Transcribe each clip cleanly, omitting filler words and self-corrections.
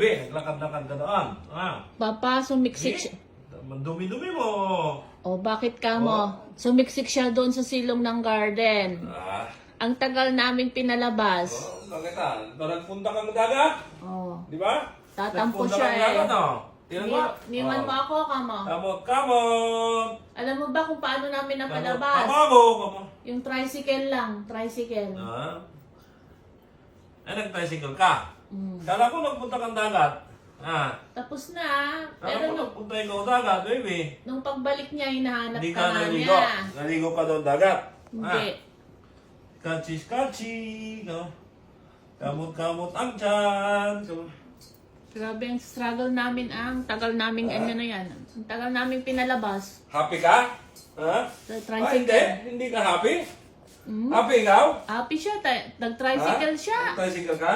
baby. Naglakad-lakad ka doon. Papa, sumiksik siya. Dumi-dumi mo. O, bakit ka mo? Sumiksik siya doon sa silong ng garden. Ang tagal naming pinalabas. Bakit nagpunta kang dagat? Oh. Di ba? Tatampo Nagpunta siya kang eh. dagat, no? Tingnan mo. Niwan mo ako, kamo. Kamot. Alam mo ba kung paano namin napalabas? Kamo. Yung tricycle lang. Tricycle. Nag-tricycle ka? Kala ko nagpunta kang dagat. Tapos na. Kala Pero ko nagpunta ikaw dagat, baby. nung pagbalik niya, hinahanap Hindi ka ka na naligo. niya. Naligo ka doon dagat. Hindi. Kachi, no? Kamot-kamot ang tiyan. Grabe ang struggle namin ang tagal naming ano na yan. Ang tagal naming pinalabas. Happy ka? Sa Hindi. tricycle. Hindi ka happy? Happy ikaw? Happy siya. Nag-tricycle siya. Tricycle ka?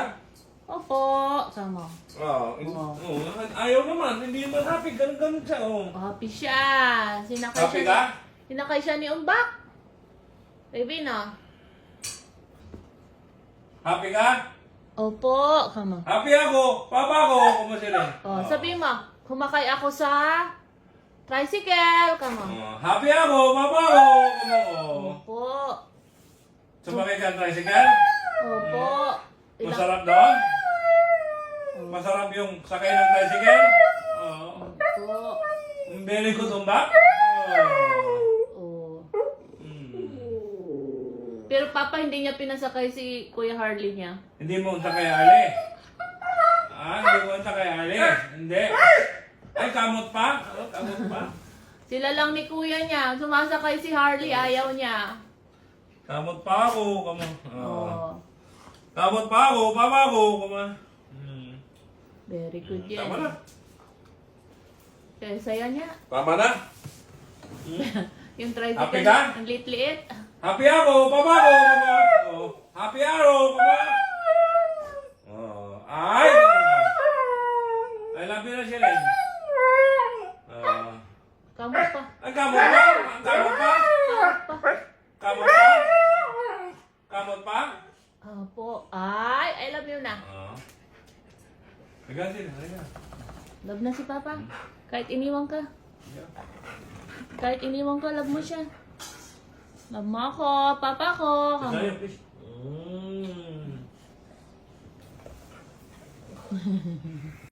Opo. Sama. Ayaw naman. Hindi naman happy. Ganun siya. Happy siya. Happy ka? Sinakay siya ni Umbak. Baby, no? Happy ka? Opo. Kama. Happy ako. Papa ako. Kumasili. Sabi mo, kumakay ako sa tricycle. Kama. Happy ako. Papa ako. Opo. Sumakay ka ng tricycle? Opo. Masarap doon? Masarap yung sakay ng tricycle? Opo. Very good, Umbak? Pero Papa, hindi niya pinasakay si Kuya Harley niya. Hindi mo unta kay Ali. Hindi mo unta kay Ali. Hindi. Ay, kamot pa? Kamot pa? Sila lang ni Kuya niya. Sumasakay si Harley, ayaw niya. Kamot pa ako. Kamot pa ako. Papa ako. Very good yan. Tama na. Kaya saya niya. Tama na. Yung Happy tricycle, ka? ang liit-liit. Happy ako. Papa ako. Happy ako. Papa. Ay. I love you na siya rin. Kamot pa. Ang kamot pa? Ang kamot pa? Kamot pa? Kamot pa? Opo. Ay, I love you na. Ligasin, halika. Love na si Papa. Kahit iniwan ka. Kahit iniwan ka, love mo siya. Love mo ako, Papa ko. Sa'yo, please.